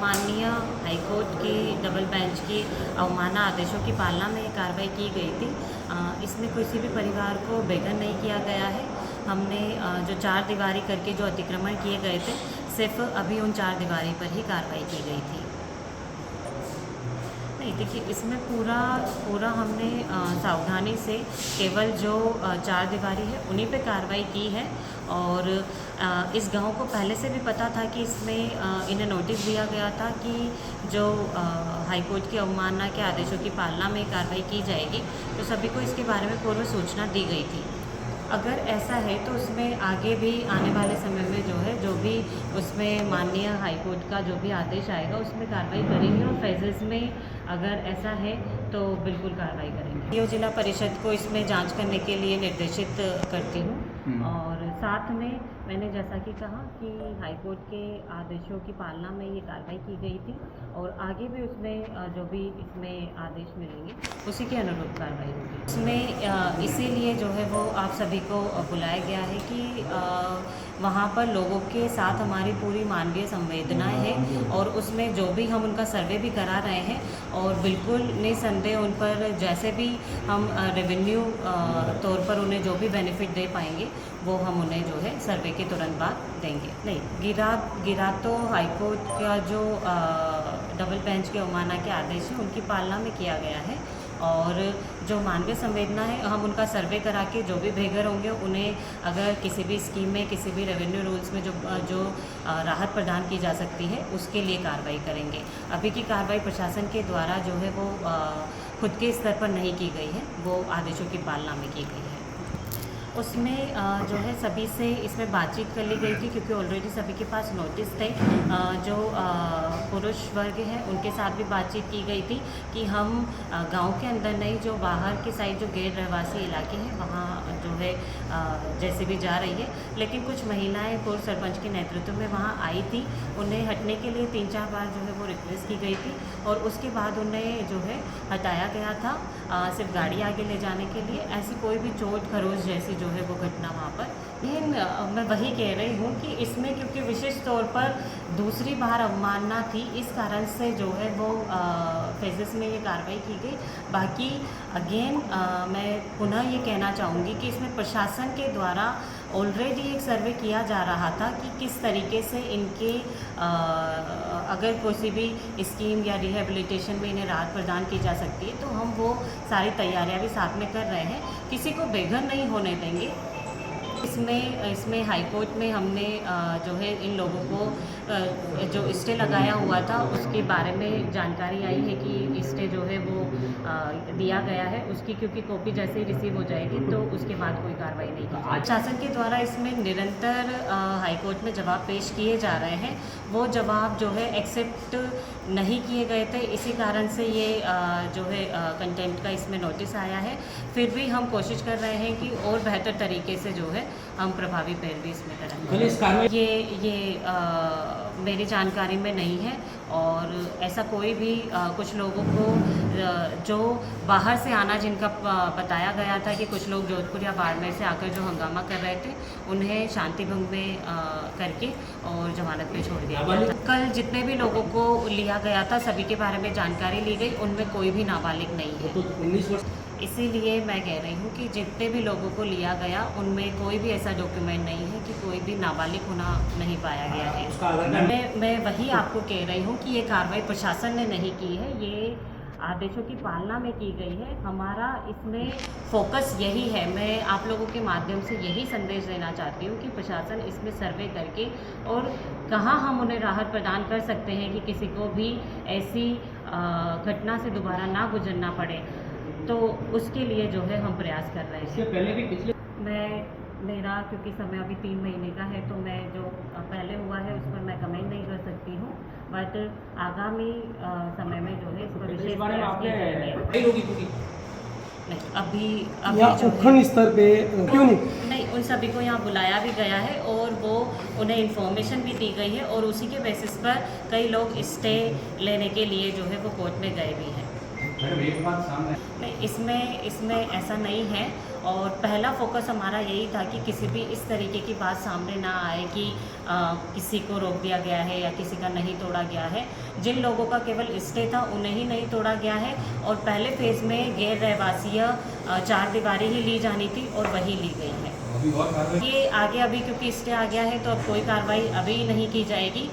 माननीय हाईकोर्ट की double bench की अवमानना आदेशों की पालना में ये कार्रवाई की गई थी। इसमें किसी भी परिवार को बेघर नहीं किया गया है। हमने जो चार दीवारी करके जो अतिक्रमण किए गए थे, सिर्फ अभी उन चार दीवारी पर ही कार्रवाई की गई थी। नहीं, देखिए, इसमें पूरा हमने सावधानी से केवल जो चार दीवारी है उन्हीं पे कार्रवाई की है। और इस गांव को पहले से भी पता था कि इसमें इन्हें नोटिस दिया गया था कि जो हाईकोर्ट की अवमानना के आदेशों की पालना में कार्रवाई की जाएगी, तो सभी को इसके बारे में पूर्व सूचना दी गई थी। अगर ऐसा है तो उसमें आगे भी आने वाले समय में जो भी उसमें माननीय हाईकोर्ट का जो भी आदेश आएगा उसमें कार्रवाई करेंगे, और फेजेस में अगर ऐसा है तो बिल्कुल कार्रवाई करेंगे। यो जिला परिषद को इसमें जांच करने के लिए निर्देशित करती हूँ। और साथ में मैंने जैसा कि कहा कि हाईकोर्ट के आदेशों की पालना में ये कार्रवाई की गई थी, और आगे भी उसमें जो भी इसमें आदेश मिलेंगे उसी के अनुरूप कार्रवाई होगी। इसमें इसीलिए जो है वो आप सभी को बुलाया गया है कि वहाँ पर लोगों के साथ हमारी पूरी मानवीय संवेदनाएं हैं, और उसमें जो भी हम उनका सर्वे भी करा रहे हैं, और बिल्कुल निसंदेह उन पर जैसे भी हम रेवेन्यू तौर पर उन्हें जो भी बेनिफिट दे पाएंगे वो हम उन्हें जो है सर्वे के तुरंत बाद देंगे। नहीं, गिरा तो हाईकोर्ट का जो डबल बेंच के अवमानना के आदेश हैं उनकी पालना में किया गया है, और जो मानवीय संवेदना है हम उनका सर्वे करा के जो भी बेघर होंगे उन्हें अगर किसी भी स्कीम में, किसी भी रेवेन्यू रूल्स में जो राहत प्रदान की जा सकती है उसके लिए कार्रवाई करेंगे। अभी की कार्रवाई प्रशासन के द्वारा जो है वो खुद के स्तर पर नहीं की गई है, वो आदेशों की पालना में की गई है। उसमें जो है सभी से इसमें बातचीत कर ली गई थी, क्योंकि ऑलरेडी सभी के पास नोटिस थे। जो पुरुष वर्ग हैं उनके साथ भी बातचीत की गई थी कि हम गांव के अंदर नहीं, जो बाहर की साइड जो गैर रहवासी इलाके हैं वहाँ जो है जैसे भी जा रही है, लेकिन कुछ महिलाएं पूर्व सरपंच के नेतृत्व में वहाँ आई थी। उन्हें हटने के लिए 3-4 बार जो है वो रिक्वेस्ट की गई थी, और उसके बाद उन्हें जो है हटाया गया था सिर्फ गाड़ी आगे ले जाने के लिए। ऐसी कोई भी चोट खरोच जैसी जो है वो घटना वहाँ पर। लेकिन मैं वही कह रही हूँ कि इसमें क्योंकि विशेष तौर पर दूसरी बार अवमानना थी, इस कारण से जो है वो फेजेस में ये कार्रवाई की गई। बाकी अगेन मैं पुनः ये कहना चाहूँगी कि इसमें प्रशासन के द्वारा ऑलरेडी एक सर्वे किया जा रहा था कि किस तरीके से इनके अगर किसी भी स्कीम या रिहेबिलिटेशन में इन्हें राहत प्रदान की जा सकती है, तो हम वो सारी तैयारियां भी साथ में कर रहे हैं। किसी को बेघर नहीं होने देंगे। इसमें हाईकोर्ट में हमने जो है इन लोगों को जो स्टे लगाया हुआ था उसके बारे में जानकारी आई है कि स्टे जो है वो दिया गया है उसकी, क्योंकि कॉपी जैसे ही रिसीव हो जाएगी तो उसके बाद कोई कार्रवाई नहीं की जाएगी। शासन के द्वारा इसमें निरंतर हाईकोर्ट में जवाब पेश किए जा रहे हैं, वो जवाब जो है एक्सेप्ट नहीं किए गए थे, इसी कारण से ये जो है कंटेम्प्ट का इसमें नोटिस आया है। फिर भी हम कोशिश कर रहे हैं कि और बेहतर तरीके से जो है हम प्रभावी पैरवी इसमें करेंगे। ये मेरी जानकारी में नहीं है, और ऐसा कोई भी कुछ लोगों को जो बाहर से आना, जिनका बताया गया था कि कुछ लोग जोधपुर या बाड़मेर से आकर जो हंगामा कर रहे थे, उन्हें शांति भंग में करके और जमानत पे छोड़ दिया गया था। कल जितने भी लोगों को लिया गया था सभी के बारे में जानकारी ली गई, उनमें कोई भी नाबालिग नहीं है। तो 19 वर्ष इसीलिए मैं कह रही हूँ कि जितने भी लोगों को लिया गया उनमें कोई भी ऐसा डॉक्यूमेंट नहीं है कि कोई भी नाबालिग होना नहीं पाया गया है। मैं वही आपको कह रही हूँ कि ये कार्रवाई प्रशासन ने नहीं की है, ये आदेशों की पालना में की गई है। हमारा इसमें फोकस यही है। मैं आप लोगों के माध्यम से यही संदेश देना चाहती हूँ कि प्रशासन इसमें सर्वे करके और कहाँ हम उन्हें राहत प्रदान कर सकते हैं कि किसी को भी ऐसी घटना से दोबारा ना गुजरना पड़े, तो उसके लिए जो है हम प्रयास कर रहे हैं। इससे पहले भी पिछले मेरा क्योंकि समय अभी 3 महीने का है, तो मैं जो पहले हुआ है उस पर मैं कमेंट नहीं कर सकती हूँ, बट आगामी समय में जो है इस पर विशेष उपखंड स्तर पे क्यों नहीं, उन सभी को यहाँ बुलाया भी गया है और वो उन्हें इन्फॉर्मेशन भी दी गई है, और उसी के बेसिस पर कई लोग स्टे लेने के लिए जो है वो कोर्ट में गए भी हैं। मैडम एक बात सामने नहीं, इसमें ऐसा नहीं है। और पहला फोकस हमारा यही था कि किसी भी इस तरीके की बात सामने ना आए कि किसी को रोक दिया गया है या किसी का नहीं तोड़ा गया है। जिन लोगों का केवल स्टे था उन्हें ही नहीं तोड़ा गया है, और पहले फेज़ में गैर रहवासीय चार दीवारी ही ली जानी थी और वही ली गई है। अभी और कार्रवाई ये आगे अभी क्योंकि स्टे आ गया है तो अब कोई कार्रवाई अभी नहीं की जाएगी।